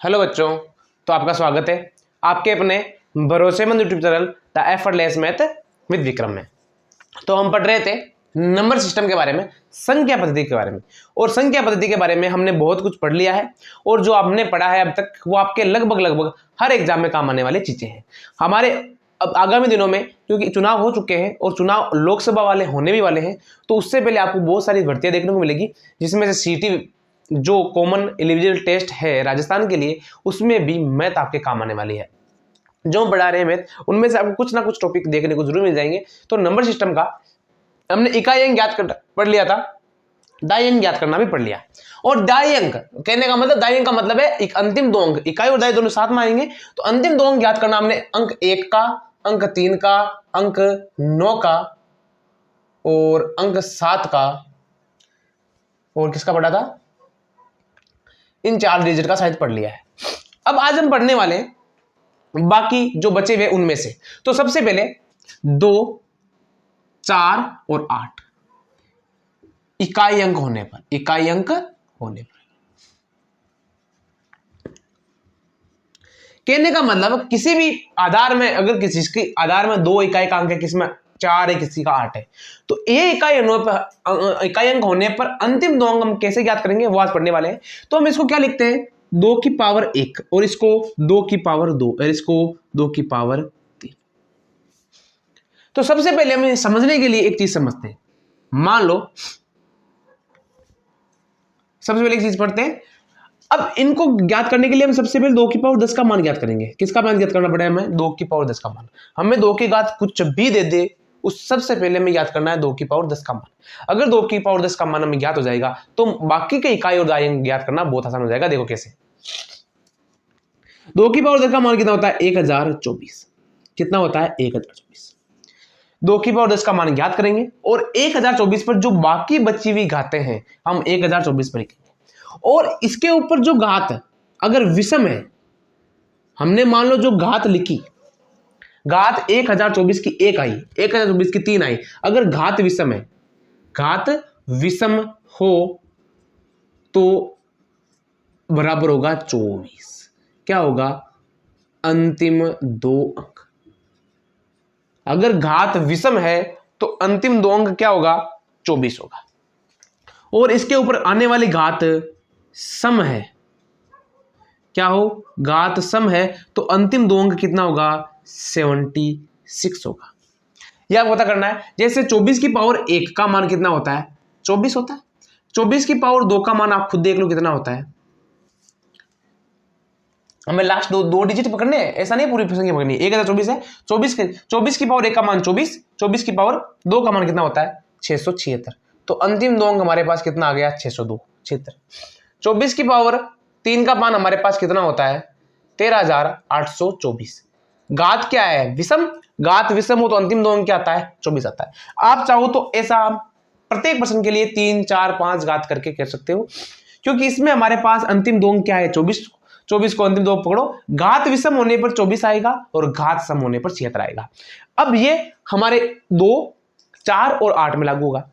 Hello बच्चों, तो आपका स्वागत है आपके अपने भरोसेमंद YouTube channel the effortless math with Vikram में। तो हम पढ़ रहे थे नंबर सिस्टम के बारे में, संख्या पद्धति के बारे में। और संख्या पद्धति के बारे में हमने बहुत कुछ पढ़ लिया है और जो आपने पढ़ा है अब तक वो आपके लगभग हर एग्जाम में काम आने वाली चीजें हैं। हमारे अब आगामी दिनों में क्योंकि चुनाव हो चुके हैं और चुनाव लोकसभा वाले होने भी वाले हैं, तो उससे पहले आपको बहुत सारी भर्तियां देखने को मिलेगी, जिसमें से सीटी जो कॉमन एलिजिबल टेस्ट है राजस्थान के लिए, उसमें भी मैथ आपके काम आने वाली है। जो हम पढ़ा रहे हैं मैथ, उनमें से आपको कुछ ना कुछ टॉपिक देखने को जरूर मिल जाएंगे। तो नंबर सिस्टम का हमने इकाई अंक ज्ञात पढ़ लिया था, दाई अंक ज्ञात करना भी पढ़ लिया। और दाई अंक कहने का मतलब, दाई अंक का मतलब है एक अंतिम दो अंक, इकाई और दाई दोनों साथ में आएंगे। तो अंतिम दो अंक ज्ञात करना हमने अंक 1 का, अंक 3 का, अंक 9 का और अंक 7 का, और किसका पढ़ा था, इन 4 डिजिट का शायद पढ़ लिया है। अब आज हम पढ़ने वाले हैं बाकी जो बचे हुए उनमें से। तो सबसे पहले 2, 4 और 8 इकाई अंक होने पर, इकाई अंक होने पर कहने का मतलब किसी भी आधार में, अगर किसी के आधार में 2 इकाई का अंक है, किसी में 4 है, किसी का 8 है, तो ये इकाई अंक होने पर अंतिम दो अंक हम कैसे ज्ञात करेंगे वो आज पढ़ने वाले हैं। तो हम इसको क्या लिखते हैं, 2 की पावर 1 और इसको 2 की पावर 2 और इसको 2 की पावर 3। तो सबसे पहले हम समझने के लिए एक चीज समझते हैं। मान लो सबसे पहले एक चीज पढ़ते हैं। अब इनको ज्ञात करने के लिए हम सबसे पहले 2 की पावर 10 का मान ज्ञात करेंगे। किसका मान ज्ञात करना पड़ेगा हमें, 2 की पावर 10 का मान। हमें 2 की घात कुछ भी दे दे, उस सबसे पहले हमें ज्ञात करना है 2 की पावर 10 का मान। अगर 2 की पावर 10 का मान हमें ज्ञात हो जाएगा तो बाकी के इकाई और दाई अंक ज्ञात करना बहुत आसान हो जाएगा। देखो कैसे। 2 की पावर 10 का मान कितना होता है, 1024। कितना होता है, 1024। 2 की पावर 10 का मान ज्ञात करेंगे और 1024 पर जो बाकी बची हुई घातें हैं हम 1024 पर लिखेंगे। और इसके ऊपर जो घात अगर विषम है, हमने मान लो जो घात लिखी, घात 1024 की 1 आई, 1024 की 3 आई, अगर घात विषम है, घात विषम हो तो बराबर होगा 24। क्या होगा, अंतिम दो अंक। अगर घात विषम है तो अंतिम दो अंक क्या होगा, 24 होगा। और इसके ऊपर आने वाली घात सम है, क्या हो, घात सम है, तो अंतिम दो अंक कितना होगा, 76 होगा। यह पता करना है। जैसे 24 की पावर 1 का मान कितना होता है, 24 होता है। 24 की पावर 2 का मान आप खुद देख लो कितना होता है। हमें लास्ट दो डिजिट पकड़ने हैं, ऐसा नहीं पूरी संख्या पकड़नी है। 1024 है, 24 की पावर 1 का मान 24, 24 की पावर 2 का मान कितना होता है, 676। तो अंतिम दो अंक हमारे पास कितना आ गया, 602, 76। 24 की पावर 3 का मान हमारे पास कितना होता है, 13824। घात क्या है, विषम। घात विषम हो तो अंतिम दो अंक क्या आता है, 24 आता है। आप चाहो तो ऐसा प्रत्येक प्रश्न के लिए 3, 4, 5 घात करके कर सकते हो, क्योंकि इसमें हमारे पास अंतिम दो अंक क्या है, 24। 24 को अंतिम दो पकड़ो, घात विषम होने पर 24 आएगा और घात सम होने पर 76 आएगा। अब ये हमारे 2, 4 और 8 में लागू होगा।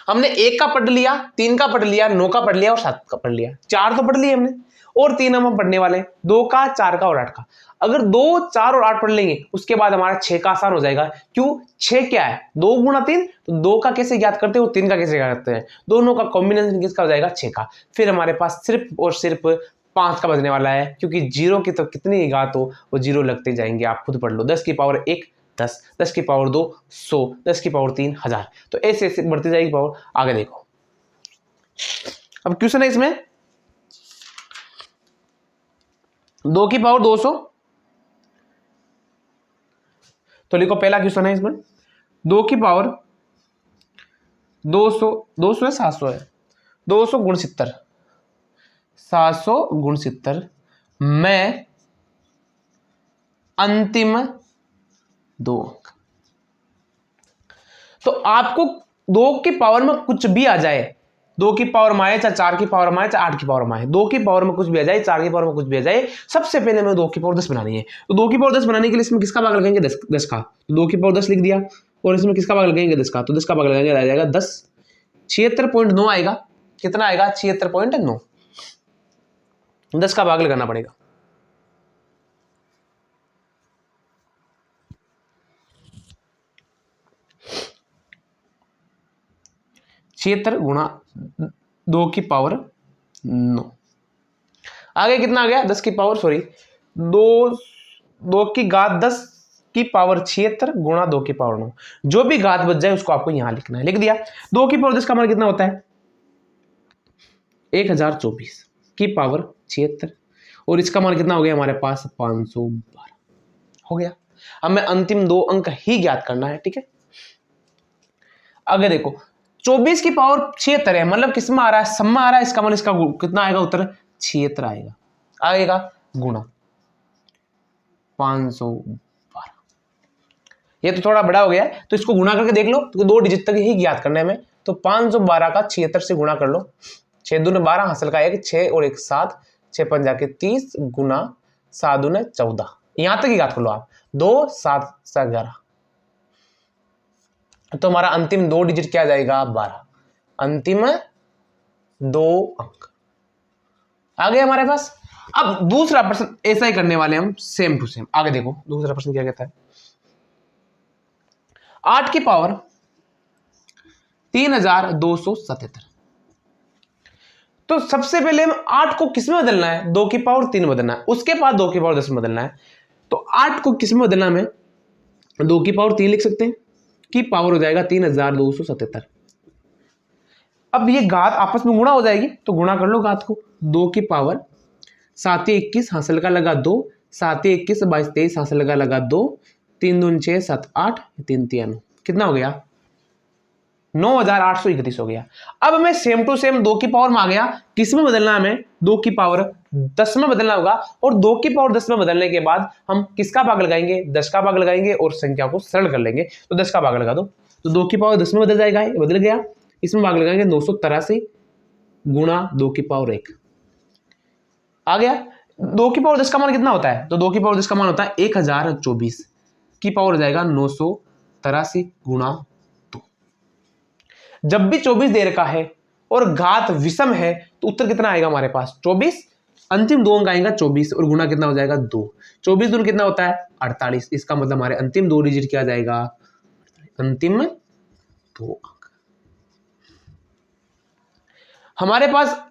हमने 1 का पढ़ लिया, 3 का पढ़ लिया, 9 का पढ़ लिया और 7 का पढ़ लिया। 4 तो पढ़ लिए हमने और 3 हम पढ़ने वाले, 2 का, 4 का और 8 का। अगर 2, 4 और 8 पढ़ लेंगे उसके बाद हमारा 6 का आसान हो जाएगा। क्यों, 6 क्या है, 2 गुणा 3, तो 2 का कैसे ज्ञात करते हो, 3 का कैसे ज्ञात करते हैं, दोनों का कॉम्बिनेशन किसका हो जाएगा, 6 का। फिर हमारे पास सिर्फ और सिर्फ 5 का बचने वाला है, क्योंकि जीरो की तो कितनी घात हो वो जीरो लगते जाएंगे। आप खुद पढ़ लो। 10 की पावर 1 10, 10 की पावर 2 100, 10 की पावर 3 1000। तो ऐसे ऐसे बढ़ती जाएगी पावर। आगे देखो, अब क्वेश्चन है इसमें 2 की पावर 200। तो लिखो, पहला क्वेश्चन है इसमें 2 की पावर 200, 200 है 700 है, 200 गुण 70, 700 गुण 70 में अंतिम दो अंक। तो आपको 2 की पावर में कुछ भी आ जाए, 2 की पावर में आए, चाहे 4 की पावर में आए, चाहे 8 की पावर में आए, 2 की पावर में कुछ भी आ जाए, 4 की पावर में कुछ भी आ जाए, सबसे पहले हमें 2 की पावर 10 बनानी है। तो 2 की पावर 10 बनाने के लिए इसमें किसका भाग लगेंगे, 10 का। 2 की पावर 10 लिख दिया और इसमें किसका भाग लगेंगे, 10 का। तो 10 का भाग लगेंगे, आ जाएगा 10, 76.9 आएगा। कितना आएगा, 76.9। 10 का भाग लगाना पड़ेगा। छिहत्तर गुणा 2 की पावर 9, आगे कितना आ गया 10 की पावर सॉरी 2 की घात 10 की पावर 76 गुणा 2 की पावर 9, जो भी घात बच जाए उसको आपको यहां लिखना है। लिख दिया। 2 की पावर 10 का मान कितना होता है 1024 की पावर 76, और इसका मान कितना हो गया हमारे पास 512 हो गया। हमें अंतिम 2 अंक ही ज्ञात करना है। ठीक है, आगे देखो 24 की पावर 76 है, मतलब किस में आ रहा है सम में आ रहा है, इसका मान इसका कितना आएगा उत्तर 76 आएगा। आएगा गुणा 512, ये तो थोड़ा बड़ा हो गया है तो इसको गुणा करके देख लो, तो 2 डिजिट तक ही ज्ञात करने में। तो 512 का 76 से गुणा कर लो, 6 दूने 12 हासिल का 1, 6 और 1 7, 6 पंजा के 30 गुना 7 दूने 14, यहां तक ही ज्ञात कर लो आप। 2 7 11, तो हमारा अंतिम 2 डिजिट क्या जाएगा 12, अंतिम 2 अंक आ गए हमारे पास। अब दूसरा प्रश्न ऐसा ही करने वाले हम, सेम टू सेम। आगे देखो दूसरा प्रश्न क्या कहता है, 8 की पावर 3277। तो सबसे पहले हम 8 को किस में बदलना है 2 की पावर 3 बदलना है, उसके बाद 2 की पावर 10 में बदलना है। तो 8 को किस में बदलना हमें 2 की पावर 3 लिख सकते हैं, की पावर हो जाएगा 3277। अब ये घात आपस में गुणा हो जाएगी तो गुणा कर लो घात को, 2 की पावर 7 21 हासिल का लगा 2, 7 21 22 23 हासिल का लगा 2, 3 दून 6 7 8 3 3 9, कितना हो गया 9831 हो गया। अब हमें सेम टू सेम 2 की पावर में आ गया, किस में बदलना है हमें 2 की पावर 10 में बदलना होगा, और 2 की पावर 10 में बदलने के बाद हम किसका भाग लगाएंगे 10 का भाग लगाएंगे और संख्या को सरल कर लेंगे। तो 10 का भाग लगा दो, तो 2 की पावर 10 में बदल जाएगा, बदल गया। इसमें भाग लगाएंगे 983 गुणा 2 की पावर 1 आ गया। 2 की पावर 10 का मान कितना होता है, तो 2 की पावर 10 का मान होता है 1024 की पावर हो जाएगा 983 गुणा 2। जब भी 24 देर का है और घात विषम है तो उत्तर कितना आएगा हमारे पास 24, अंतिम 2 अंक आएगा 24 और गुणा कितना हो जाएगा 2, 24 दूर कितना होता है 48। इसका मतलब हमारे अंतिम 2 डिजिट क्या जाएगा, अंतिम 2 अंक। हमारे पास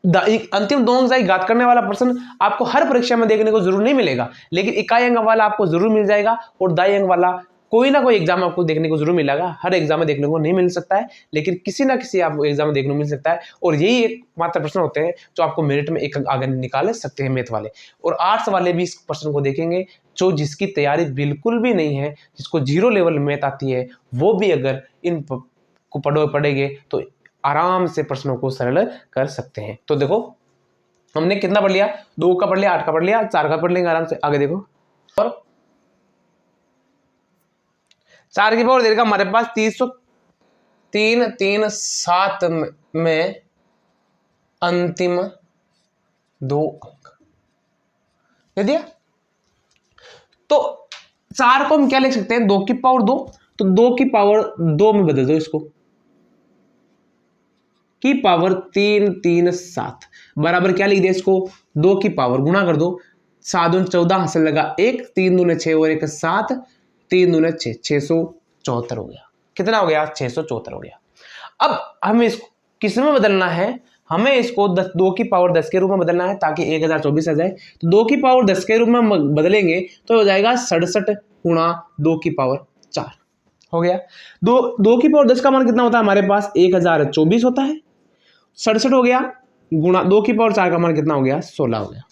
अंतिम 2 अंक घात करने वाला प्रश्न आपको हर परीक्षा में देखने को जरूर नहीं मिलेगा, लेकिन इकाई अंक वाला आपको जरूर मिल जाएगा, और दाई अंक वाला कोई ना कोई एग्जाम आपको देखने को जरूर मिलेगा। हर एग्जाम में देखने को नहीं मिल सकता है, लेकिन किसी ना किसी आपको एग्जाम में देखने को मिल सकता है, और यही एक मात्र प्रश्न होते हैं जो आपको मेरिट में एक अंक आगे निकाल सकते हैं मैथ वाले। और आर्ट्स वाले भी इस प्रश्न को देखेंगे, जो जिसकी तैयारी बिल्कुल भी नहीं है, जिसको 0 लेवल मैथ आती है, वो भी अगर इन को पढ़ेंगे तो आराम से प्रश्नों को सरल कर सकते हैं। तो देखो हमने कितना पढ़ लिया, 2 का पढ़ लिया, 8 का पढ़ लिया, 4 का पढ़ लेंगे आराम से। आगे देखो, और 4 की पावर देगा हमारे पास 337 में अंतिम 2 अंक दे दिया। तो 4 को हम क्या लिख सकते हैं 2 की पावर 2, तो 2 की पावर 2 में बदल दो इसको, की पावर 337 बराबर क्या लिख दिया इसको 2 की पावर गुणा कर दो, 7 दून 14 हासिल लगा 1, 3 दूने 6 और 1 7, 3 दूने 6 674 हो गया। कितना हो गया 674 हो गया। अब हमें इसको किस में बदलना है, हमें इसको 2 की पावर 10 के रूप में बदलना है ताकि 1024 आ जाए। तो 2 की पावर 10 के रूप में बदलेंगे तो हो जाएगा 67 गुणा 2 की पावर 4 हो गया। 2 की पावर 10 का मान कितना होता है हमारे पास 1024 होता है, 67 हो गया गुणा 2 की पावर 4 का मान कितना हो गया 16 हो गया।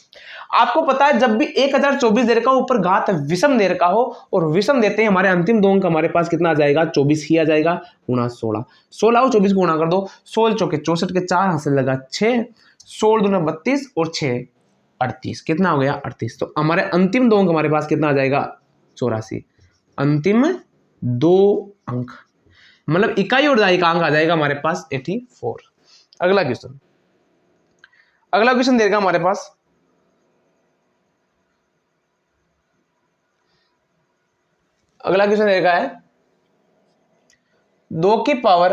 आपको पता है जब भी 1024 दे रखा हो ऊपर घात विषम दे रखा हो और विषम देते हैं हमारे अंतिम 2 अंक हमारे पास कितना आ जाएगा 24 ही आ जाएगा गुणा 16, 16 और 24 गुणा कर दो, 16 चौके 64 के 4 हासिल लगा 6, 16 दूना 32 और 6 38, कितना हो गया 38। तो हमारे अंतिम 2 अंक हमारे पास कितना आ जाएगा 84, अंतिम 2 अंक मतलब इकाई और दाई का अंक आ जाएगा हमारे पास 84। अगला क्वेश्चन, अगला क्वेश्चन देगा हमारे पास अगला क्वेश्चन देगा है 2 की पावर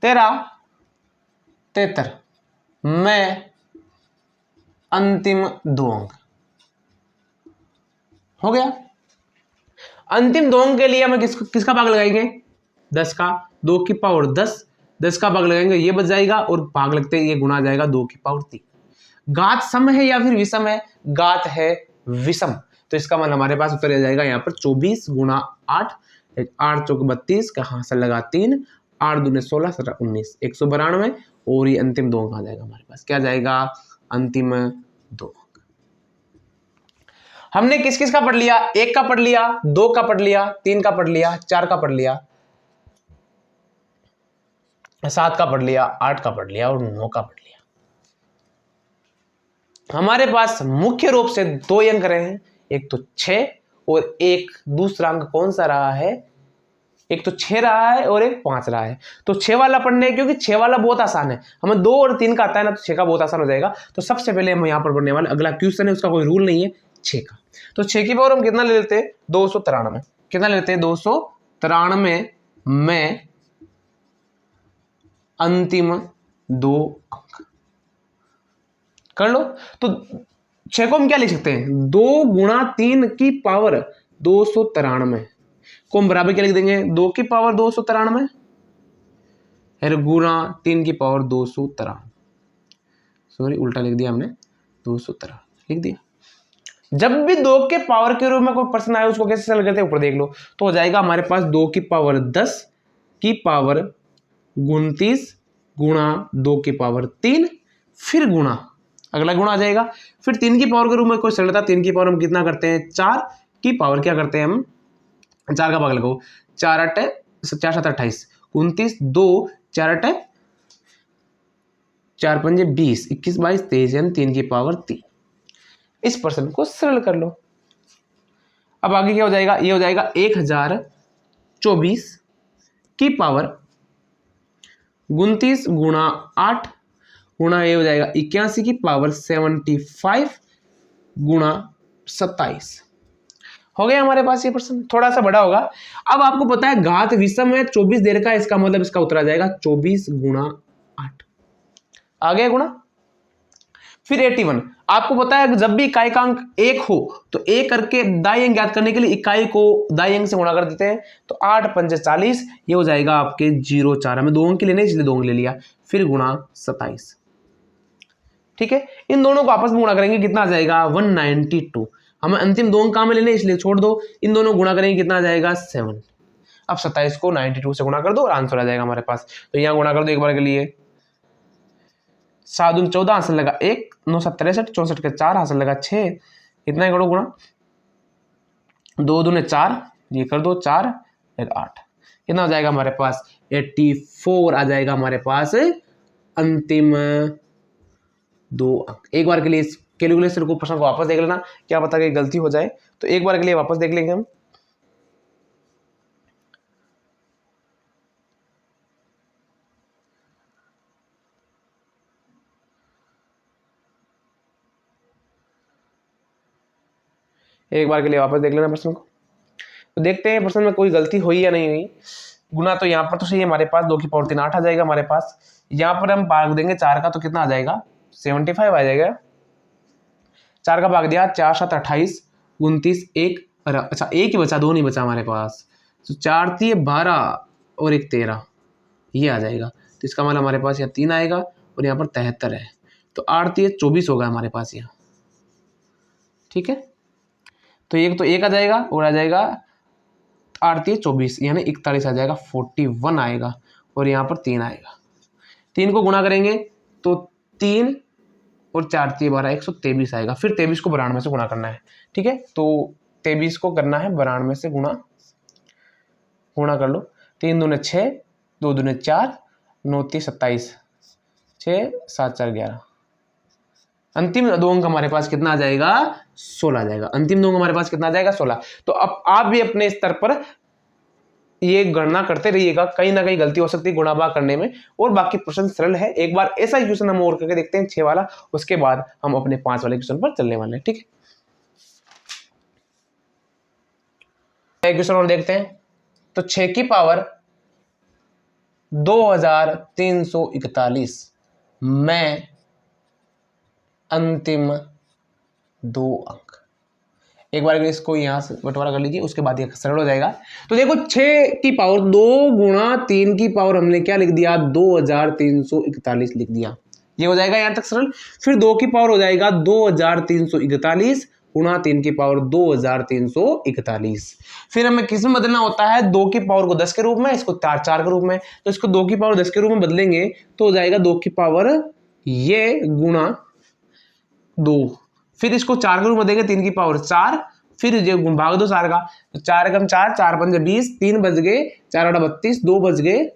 13 73 में अंतिम दो अंक हो गया। अंतिम दो अंक के लिए हमें किसका भाग लगाएंगे? 10 का, 2 की पावर 10, 10 का भाग लगाएंगे ये बच जाएगा और भाग लगते ये गुना आ जाएगा 2 की पावर 3। घात सम है या फिर विषम है? घात है विषम, तो इसका मतलब हमारे पास उत्तर आ जाएगा यहाँ पर 24 गुणा 8, 8 चौक 32 का हासिल लगा 3, 8 दूने 16 17 19 192 और ये अंतिम दो अंक आ जाएगा हमारे पास। क्या जाएगा? अंतिम दो। हमने किस किस का पढ़ लिया? 1 का पढ़ लिया, 2 का पढ़ लिया, 3 का पढ़ लिया, 4 का पढ़ लिया, 7 का पढ़ लिया, 8 का पढ़ लिया और 9 का पढ़ लिया। हमारे पास मुख्य रूप से दो अंक रहे हैं, एक तो 6 और एक दूसरा अंक कौन सा रहा है? एक तो 6 रहा है और एक 5 रहा है। तो 6 वाला पढ़ने, क्योंकि 6 वाला बहुत आसान है, हमें 2 और 3 का आता है ना, तो 6 का बहुत आसान हो जाएगा। तो सबसे पहले हम यहाँ पर पढ़ने वाले अगला क्वेश्चन है, उसका कोई रूल नहीं है 6 का। तो 6 की पावर हम कितना ले लेते हैं? 293। कितना लेते हैं? 293 में अंतिम दो अंक कर लो। तो 6 को हम क्या लिख सकते हैं? 2 गुणा 3 की पावर 293 को हम बराबर क्या लिख देंगे? 2 की पावर 293 और गुणा 3 की पावर 293। सॉरी उल्टा लिख दिया हमने, 293 लिख दिया। जब भी 2 के पावर के रूप में कोई प्रश्न आए उसको कैसे सॉल्व करते हैं ऊपर देख लो। तो हो जाएगा हमारे पास 2 की पावर 10 की पावर 29 गुणा 2 की पावर 3 फिर गुणा, अगला गुणा आ जाएगा। फिर 3 की पावर के रूप में कोई सरलता, 3 की पावर हम कितना करते हैं? 4 की पावर क्या करते हैं हम? 4 का भाग लगाओ, 4 8 4 7 28 29 2 4 8 4 5 20 21 22 23 यानी 3 की पावर 3। इस प्रश्न को सरल कर लो। अब आगे क्या हो जाएगा? ये हो जाएगा 1024 की पावर 29 गुणा 8 गुणा ये हो जाएगा 81 की पावर 75 गुणा 27। हो गया हमारे पास ये प्रश्न, थोड़ा सा बड़ा होगा। अब आपको पता है घात विषम है, 24 दे रखा है, इसका मतलब इसका उत्तर आ जाएगा 24 गुणा 8। आ गया गुणा। फिर 81, आपको पता है जब भी इकाई का अंक 1 हो तो 1 करके दाई अंक ज्ञात करने के लिए इकाई को दाई अंक से गुणा कर देते हैं। तो 8 5 40 ये हो जाएगा आपके 0,4, हमें 2 अंक लेने इसलिए 2 अंक ले लिया। फिर गुणा 27, ठीक है। इन दोनों को आपस में गुणा करेंगे कितना आ जाएगा? 192। हमें अंतिम 2 अंक कहाँ में लेने इसलिए छोड़ दो, इन दोनों गुणा करेंगे कितना आ जाएगा? 7। अब 27 को 92 से गुणा कर दो और आंसर आ जाएगा हमारे पास। तो यहाँ गुणा कर दो एक बार के लिए, 7 दूनी 14 हासिल लगा 1 9 7 63 64 के 4 हासिल लगा 6, इतना ही करो गुणा, 2 दूने 4 ये कर दो 4 एक 8, कितना हो जाएगा हमारे पास? 84 आ जाएगा हमारे पास अंतिम दो अंक। एक बार के लिए इस कैलकुलेशन को प्रश्न को वापस देख लेना, क्या पता कि गलती हो जाए, तो एक बार के लिए वापस देख लेंगे हम। एक बार के लिए वापस देख लेना प्रश्न को, तो देखते हैं प्रश्न में कोई गलती हुई या नहीं हुई। गुना तो यहाँ पर तो सही है हमारे पास, 2 की पावर 3 8 आ जाएगा हमारे पास। यहाँ पर हम भाग देंगे 4 का तो कितना आ जाएगा? 75 आ जाएगा। 4 का भाग दिया 4 7 28 29 1, अच्छा 1 ही बचा, 2 नहीं बचा हमारे पास। तो 4 3 12 और 1 13 ये आ जाएगा। तो इसका मतलब हमारे पास यहाँ 3 आएगा और यहाँ पर 73 है, तो 8 3 24 होगा हमारे पास यहाँ, ठीक है। तो एक तो 1 आ जाएगा और आ जाएगा 8 3 24 यानी 41 आ जाएगा, 41 आएगा और यहाँ पर 3 आएगा। 3 को गुणा करेंगे तो 3 और 4 3 12 123 आएगा। फिर 23 को 92 से गुणा करना है, ठीक है। तो 23 को करना है 92 से गुणा कर लो। 3 दूने 6 2 दूने 4 9 3 27 6 7 4 11, अंतिम दो अंक हमारे पास कितना आ जाएगा? 16 आ जाएगा। अंतिम दो अंक हमारे पास कितना आ जाएगा? 16। तो अब आप भी अपने स्तर पर ये गणना करते रहिएगा, कहीं ना कहीं गलती हो सकती है गुणा भाग करने में, और बाकी प्रश्न सरल है। एक बार ऐसा क्वेश्चन हम और करके देखते हैं 6 वाला, उसके बाद हम अपने 5 वाले क्वेश्चन पर चलने वाले हैं, ठीक है। क्वेश्चन और देखते हैं। तो 6 की पावर 2341 में अंतिम दो अंक। एक बार अगर इसको यहाँ से बंटवारा कर लीजिए, उसके बाद ये सरल हो जाएगा। तो देखो 6 की पावर 2 गुणा 3 की पावर हमने क्या लिख दिया, 2341 लिख दिया। ये हो जाएगा यहाँ तक सरल। फिर 2 की पावर हो जाएगा 2341 गुणा 3 की पावर 2341। फिर हमें किस में बदलना होता है, 2 की पावर को 10 के रूप में, इसको 4 के रूप में। तो इसको 2 की पावर 10 के रूप में बदलेंगे तो हो जाएगा 2 की पावर ये गुणा 2। फिर इसको 4 के रूप में देंगे, 3 की पावर 4, फिर ये भाग दो 4 का, तो 4 एकम 4, 4 पंजे 20, 3 बच गए, 4 आठ 32, 2 बच गए,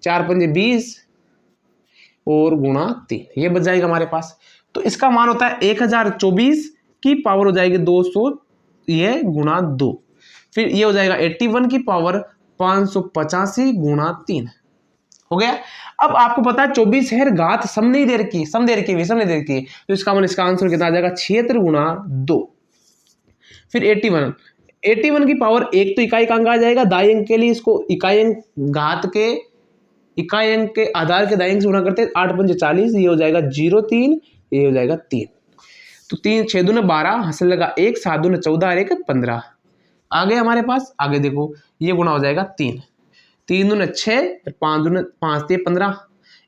4 पंजे 20 और गुणा 3, ये बच जाएगा हमारे पास। तो इसका मान होता है 1024 की पावर हो जाएगी 200 ये गुणा 2। फिर ये हो जाएगा 81 की पावर 585 गुणा 3 हो गया। अब आपको पता है 24 है घात सम नहीं दे रखी, सम दे रखी, विषम नहीं दे रखी, तो इसका मान, इसका आंसर कितना आ जाएगा, 76 गुणा 2। फिर 81 की पावर 1 तो इकाई का अंक आ जाएगा, दाई अंक के लिए इसको इकाई अंक घात के इकाई अंक के आधार के दाई अंक से गुणा करते हैं, 8 पंजे 40, ये हो जाएगा 03, ये हो जाएगा 3। तो 3 6 दूने 12, हंसने लगा 1, 7 दूने 14 और 1 15 आ गए हमारे पास। आगे देखो ये गुणा हो जाएगा 3, 3 दूने 6, 5 दूने 5 3 15।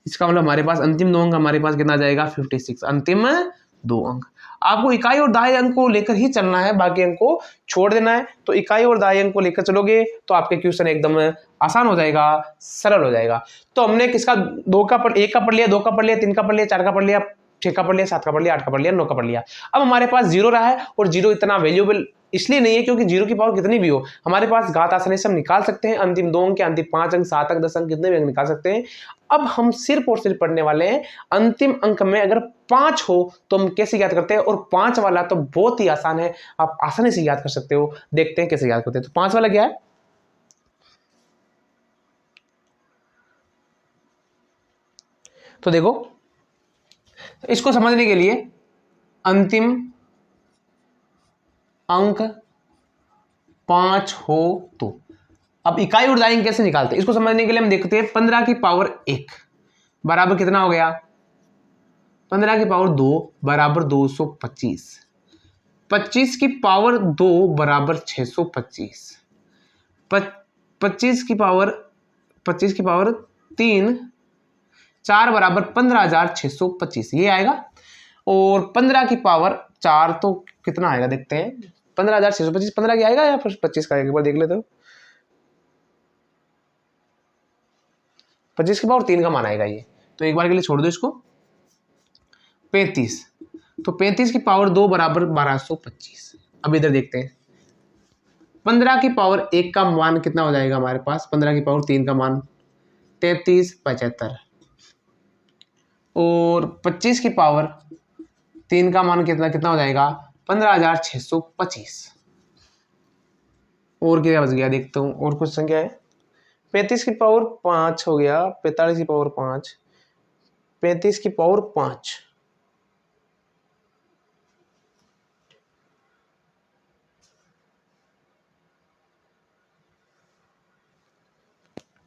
इसका मतलब हमारे पास अंतिम दो अंक हमारे पास कितना जाएगा, 56, अंतिम दो अंक। आपको इकाई और दाई अंक को लेकर ही चलना है, बाकी अंक को छोड़ देना है। तो इकाई और दाई अंक को लेकर चलोगे तो आपके क्वेश्चन एकदम आसान हो जाएगा, सरल हो जाएगा। तो हमने किसका 2 का पढ़ 1 का पढ़ लिया, 2 का पढ़ लिया, 3 का पढ़ लिया, 4 का पढ़ लिया, 6 का पढ़ लिया, 7 का पढ़ लिया, 8 का पढ़ लिया, 9 का पढ़ लिया। अब हमारे पास 0 रहा है, और 0 इतना वैल्यूएबल इसलिए नहीं है क्योंकि 0 की पावर कितनी भी हो हमारे पास घात आसानी से हम निकाल सकते हैं। अंतिम 2 अंक, अंतिम 5 अंक, 7 अंक, 10 अंक, कितने भी अंक निकाल सकते हैं। अब हम सिर्फ और सिर्फ पढ़ने वाले हैं अंतिम अंक में अगर 5 हो तो हम कैसे याद करते हैं, और 5 वाला तो बहुत ही आसान है, आप आसानी से याद कर सकते हो। देखते हैं कैसे याद करते हैं। तो 5 वाला क्या है, तो देखो इसको समझने के लिए अंतिम अंक 5 हो तो अब इकाई और दाई अंक कैसे निकालते हैं, इसको समझने के लिए हम देखते हैं 15 की पावर 1 बराबर कितना हो गया, 15 की पावर 2 बराबर 225, 25 की पावर 2 बराबर 625, 25 की पावर 3 4 बराबर 15,625 ये आएगा। और 15 की पावर 4 तो कितना आएगा देखते हैं, 15,625 15 की आएगा या फिर 25 का, एक बार देख लेते हो। 25 की पावर 3 का मान आएगा ये, तो एक बार के लिए छोड़ दो इसको। 35, तो 35 की पावर 2 बराबर 1225। अब इधर देखते हैं 15 की पावर 1 का मान कितना हो जाएगा हमारे पास, 15 की पावर 3 का मान 3375, और 25 की पावर 3 का मान कितना हो जाएगा, 15,625। और क्या बच गया देखता हूँ, और कुछ संख्या है, 35 की पावर 5 हो गया, 45 की पावर 5, 35 की पावर 5,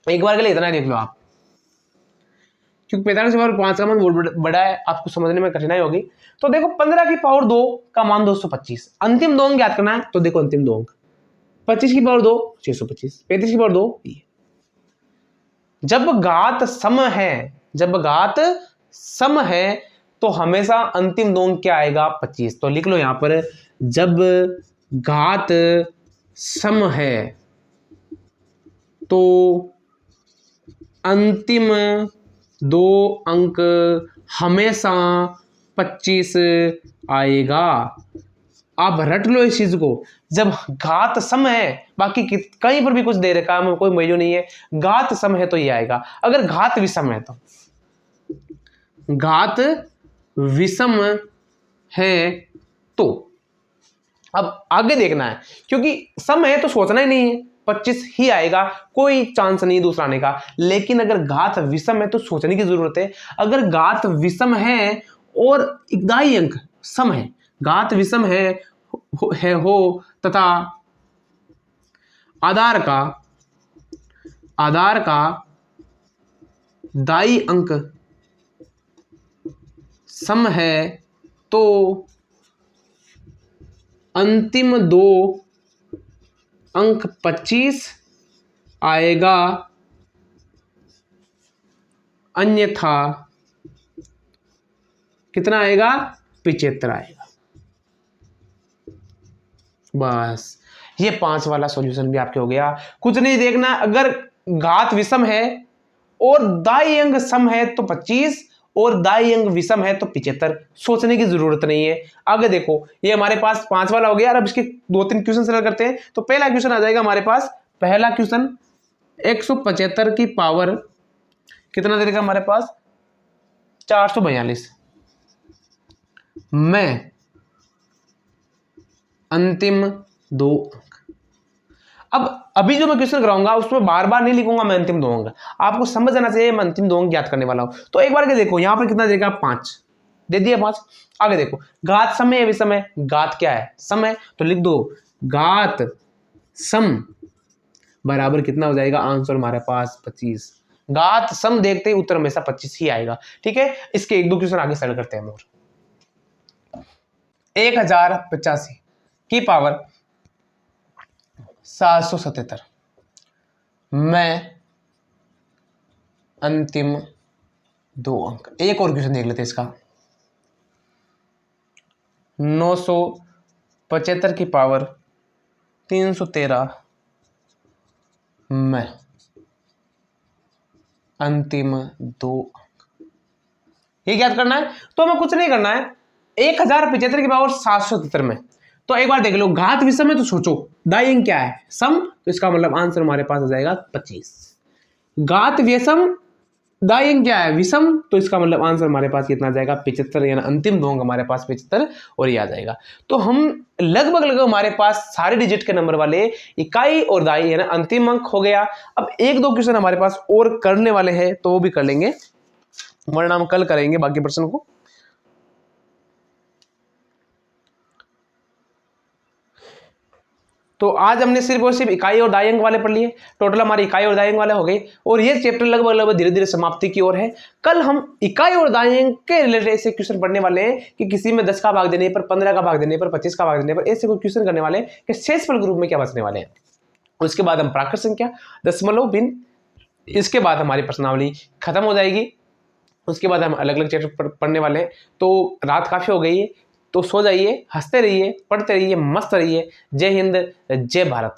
एक बार के लिए इतना ही देख लो आप, क्योंकि 45 की पावर 5 का मान बहुत बड़ा है, आपको समझने में कठिनाई होगी। तो देखो 15 की पावर 2 का मान 225, अंतिम दो अंक याद करना है। तो देखो अंतिम दो अंक 25 की पावर 2 625, 35 की पावर 2 ये। जब घात सम है तो हमेशा अंतिम दो अंक क्या आएगा, 25। तो लिख लो यहां पर, जब घात सम है तो अंतिम दो अंक हमेशा 25 आएगा। आप रट लो इस चीज को, जब घात सम है, बाकी कहीं पर भी कुछ दे रखा है कोई वैल्यू नहीं है, घात सम है तो ये आएगा। अगर घात विषम है तो, घात विषम है तो अब आगे देखना है, क्योंकि सम है तो सोचना ही नहीं है, 25 ही आएगा, कोई चांस नहीं दूसरा आने का। लेकिन अगर घात विषम है तो सोचने की जरूरत है। अगर घात विषम है और दाई अंक सम है, घात विषम है हो तथा आधार का दाई अंक सम है तो अंतिम 2 अंक 25 आएगा, अन्यथा कितना आएगा? 75 आएगा। बस ये 5 वाला सॉल्यूशन भी आपके हो गया। कुछ नहीं देखना, अगर घात विषम है और दाई अंग सम है तो 25 और दाई अंग विषम है तो 75। सोचने की जरूरत नहीं है। आगे देखो, ये हमारे पास 5 वाला हो गया। अब इसके 2-3 क्वेश्चन सरल करते हैं। तो पहला क्वेश्चन आ जाएगा हमारे पास, पहला क्वेश्चन 175 की पावर कितना दे देगा हमारे पास? 442 में अंतिम 2 अंक। अब अभी जो मैं क्वेश्चन कराऊंगा उसमें बार बार नहीं लिखूंगा मैं अंतिम 2 अंक, आपको समझ आना चाहिए मैं अंतिम 2 अंक ज्ञात करने वाला हूं। तो एक बार के देखो यहां पर कितना देगा? 5 दे दिया 5। आगे देखो, घात समय है विषम है? घात क्या है? समय, तो लिख दो घात सम बराबर कितना हो जाएगा? आंसर हमारे पास 25। घात सम देखते ही उत्तर हमेशा 25 ही आएगा। ठीक है, इसके 1-2 क्वेश्चन आगे सरल करते हैं। 1085 की पावर 777 में अंतिम 2 अंक। एक और क्वेश्चन देख लेते हैं इसका, 975 की पावर 313 में अंतिम 2 अंक। ये याद करना है, तो हमें कुछ नहीं करना है। 1075 की पावर 777 में, तो एक बार देख लो, घात विषम है तो सोचो दाई अंक क्या है? सम, तो इसका मतलब आंसर हमारे पास आ जाएगा 25। घात विषम, दाई अंक क्या है? विषम, तो इसका मतलब आंसर हमारे पास कितना आ जाएगा? 75, यानी अंतिम 2 अंक हमारे पास 75 और ये आ जाएगा। तो हम लगभग हमारे पास सारे डिजिट के नंबर वाले इकाई और दाई है ना अंतिम अंक हो गया। अब 1-2 क्वेश्चन हमारे पास और करने वाले हैं तो वो भी कर लेंगे, वरना हम कल करेंगे बाकी प्रश्न को। तो आज हमने सिर्फ और सिर्फ इकाई और दाई अंक वाले पढ़ लिए। टोटल हमारी इकाई और दाई अंक वाले हो गए और ये चैप्टर लगभग धीरे धीरे समाप्ति की ओर है। कल हम इकाई और दाई अंक के रिलेटेड ऐसे क्वेश्चन पढ़ने वाले हैं कि किसी में 10 का भाग देने पर, 15 का भाग देने पर, 25 का भाग देने पर ऐसे कोई क्वेश्चन करने वाले हैं कि शेषफल ग्रुप में क्या बचने वाले हैं। उसके बाद हम प्राकृत संख्या, दशमलव, भिन्न, इसके बाद हमारी प्रश्नावली खत्म हो जाएगी। उसके बाद हम अलग अलग चैप्टर पढ़ने वाले हैं। तो रात काफी हो गई है, तो सो जाइए, हंसते रहिए, पढ़ते रहिए, मस्त रहिए। जय हिंद, जय भारत।